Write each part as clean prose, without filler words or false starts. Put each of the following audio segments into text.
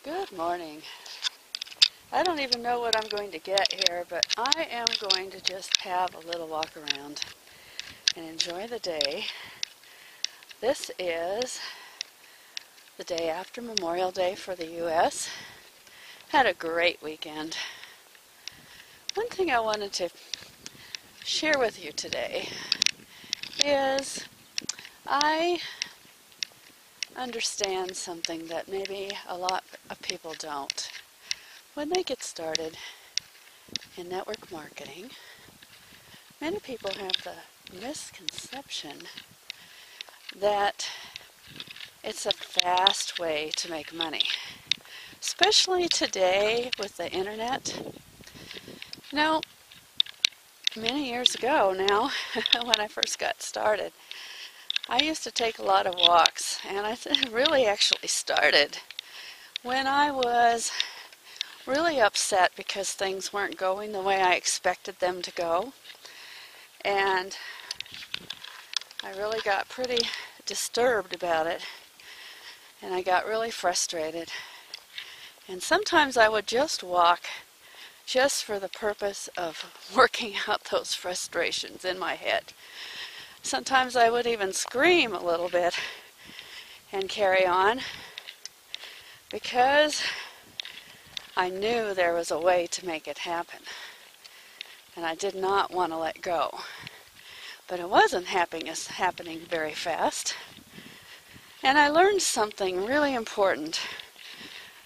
Good morning. I don't even know what I'm going to get here, but I am going to just have a little walk around and enjoy the day. This is the day after Memorial Day for the U.S. Had a great weekend. One thing I wanted to share with you today is I understand something that maybe a lot of people don't. When they get started in network marketing, many people have the misconception that it's a fast way to make money. Especially today with the internet. You know, many years ago now, when I first got started, I used to take a lot of walks, and I really actually started when I was really upset because things weren't going the way I expected them to go, and I really got pretty disturbed about it, and I got really frustrated. And sometimes I would just walk just for the purpose of working out those frustrations in my head. Sometimes I would even scream a little bit and carry on because I knew there was a way to make it happen. And I did not want to let go. But it wasn't happening very fast. And I learned something really important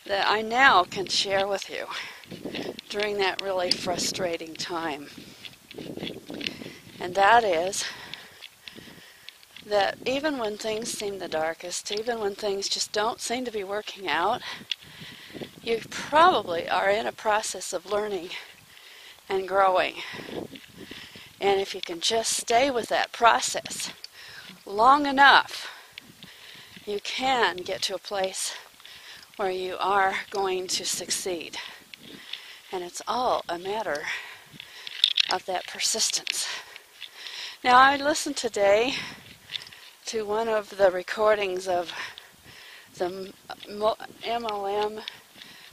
that I now can share with you during that really frustrating time. And that is that even when things seem the darkest, even when things just don't seem to be working out, you probably are in a process of learning and growing. And if you can just stay with that process long enough, you can get to a place where you are going to succeed. And it's all a matter of that persistence. Now, I listened today to one of the recordings of the MLM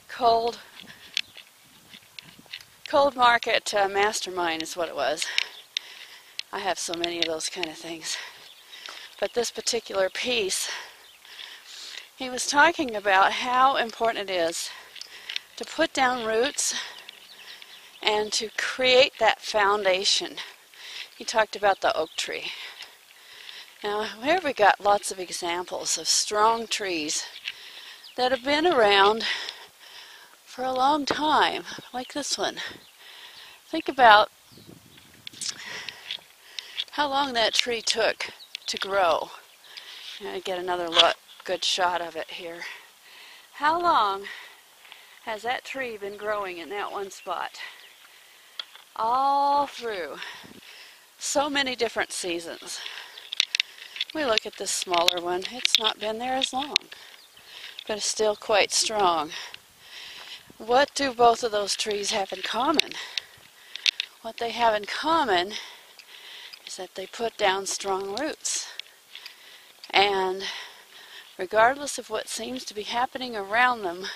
cold market mastermind is what it was. I have so many of those kind of things. But this particular piece, he was talking about how important it is to put down roots and to create that foundation. He talked about the oak tree. Now, here we got lots of examples of strong trees that have been around for a long time, like this one. Think about how long that tree took to grow. I'm going to get another good shot of it here. How long has that tree been growing in that one spot? All through so many different seasons. We look at this smaller one. It's not been there as long, but it's still quite strong. What do both of those trees have in common? What they have in common is that they put down strong roots. And regardless of what seems to be happening around them,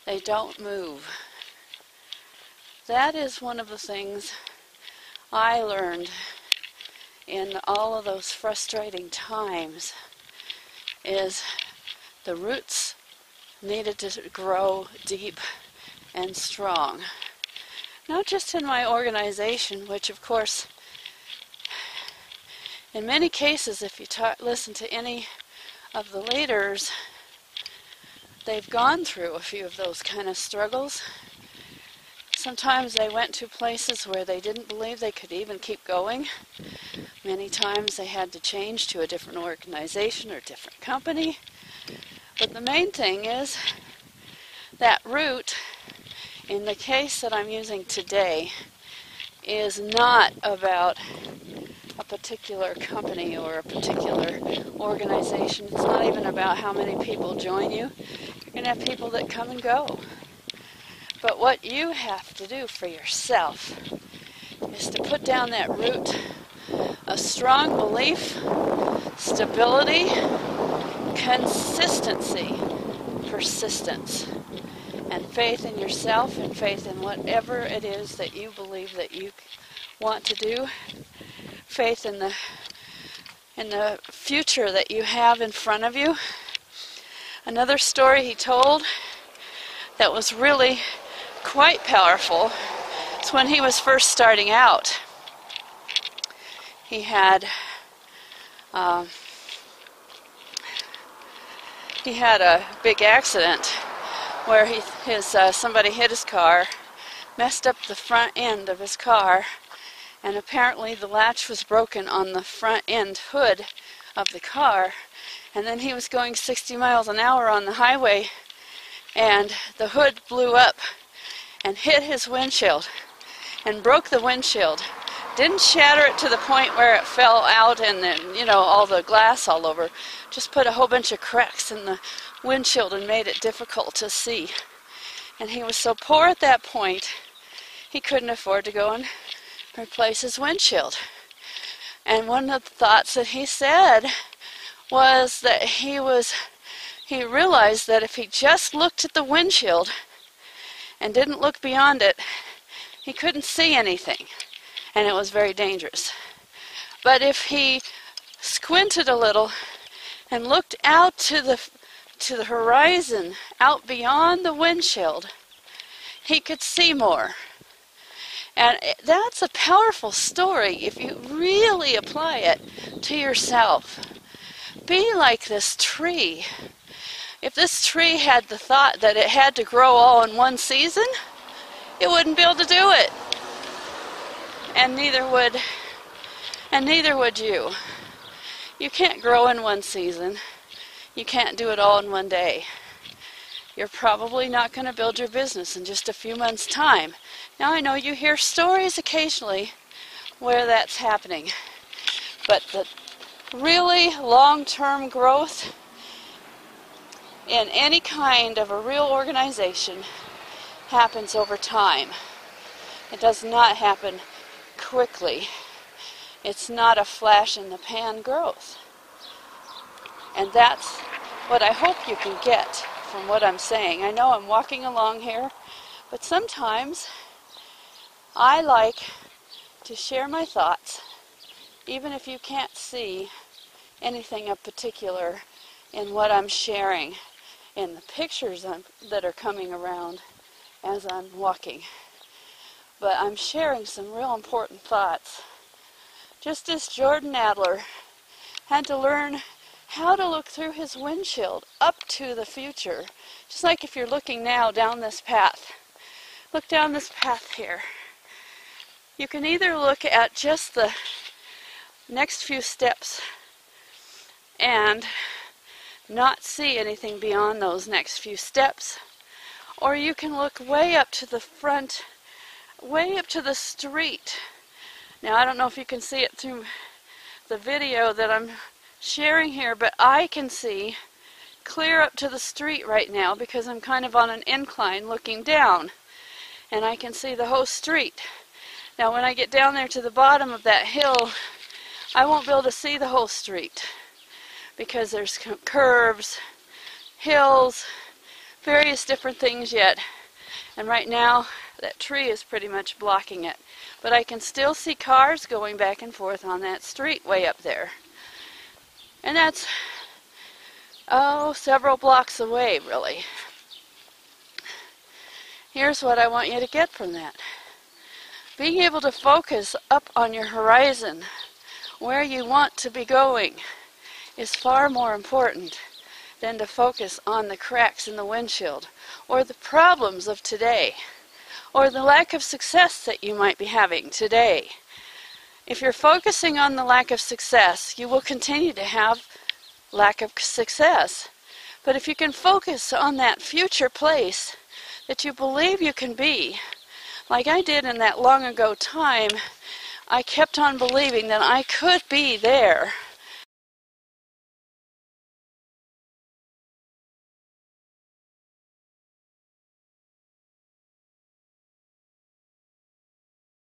they don't move. That is one of the things I learned in all of those frustrating times, is the roots needed to grow deep and strong. Not just in my organization, which of course, in many cases, if you listen to any of the leaders, they've gone through a few of those kind of struggles. Sometimes they went to places where they didn't believe they could even keep going. Many times they had to change to a different organization or different company. But the main thing is that root, in the case that I'm using today, is not about a particular company or a particular organization. It's not even about how many people join you. You're going to have people that come and go. But what you have to do for yourself is to put down that root, a strong belief, stability, consistency, persistence and faith in yourself and faith in whatever it is that you believe that you want to do, faith in the future that you have in front of you. Another story he told that was really quite powerful is when he was first starting out. He had a big accident where somebody hit his car, messed up the front end of his car, and apparently the latch was broken on the front end hood of the car. And then he was going 60 miles an hour on the highway, and the hood blew up and hit his windshield and broke the windshield. Didn't shatter it to the point where it fell out and then, all the glass all over. Just put a whole bunch of cracks in the windshield and made it difficult to see. And he was so poor at that point, he couldn't afford to go and replace his windshield. And one of the thoughts that he said was that he realized that if he just looked at the windshield and didn't look beyond it, he couldn't see anything. And it was very dangerous. But if he squinted a little and looked out to the horizon, out beyond the windshield, he could see more. And that's a powerful story if you really apply it to yourself. Be like this tree. If this tree had the thought that it had to grow all in one season, it wouldn't be able to do it. And neither would you. You can't grow in one season. You can't do it all in one day. You're probably not going to build your business in just a few months' time. Now I know you hear stories occasionally where that's happening. But the really long-term growth in any kind of a real organization happens over time. It does not happen quickly. It's not a flash in the pan growth. And that's what I hope you can get from what I'm saying. I know I'm walking along here, but sometimes I like to share my thoughts, even if you can't see anything of particular in what I'm sharing, in the pictures that are coming around as I'm walking. But I'm sharing some real important thoughts. Just as Jordan Adler had to learn how to look through his windshield up to the future, just like if you're looking now down this path. Look down this path here. You can either look at just the next few steps and not see anything beyond those next few steps, or you can look way up to the front, way up to the street. Now I don't know if you can see it through the video that I'm sharing here, but I can see clear up to the street right now because I'm kind of on an incline looking down, and I can see the whole street. Now when I get down there to the bottom of that hill, I won't be able to see the whole street because there's curves, hills, various different things yet. And right now that tree is pretty much blocking it. But I can still see cars going back and forth on that street way up there. And that's, several blocks away, really. Here's what I want you to get from that. Being able to focus up on your horizon, where you want to be going, is far more important than to focus on the cracks in the windshield, or the problems of today, or the lack of success that you might be having today. If you're focusing on the lack of success, you will continue to have lack of success. But if you can focus on that future place that you believe you can be, like I did in that long ago time, I kept on believing that I could be there.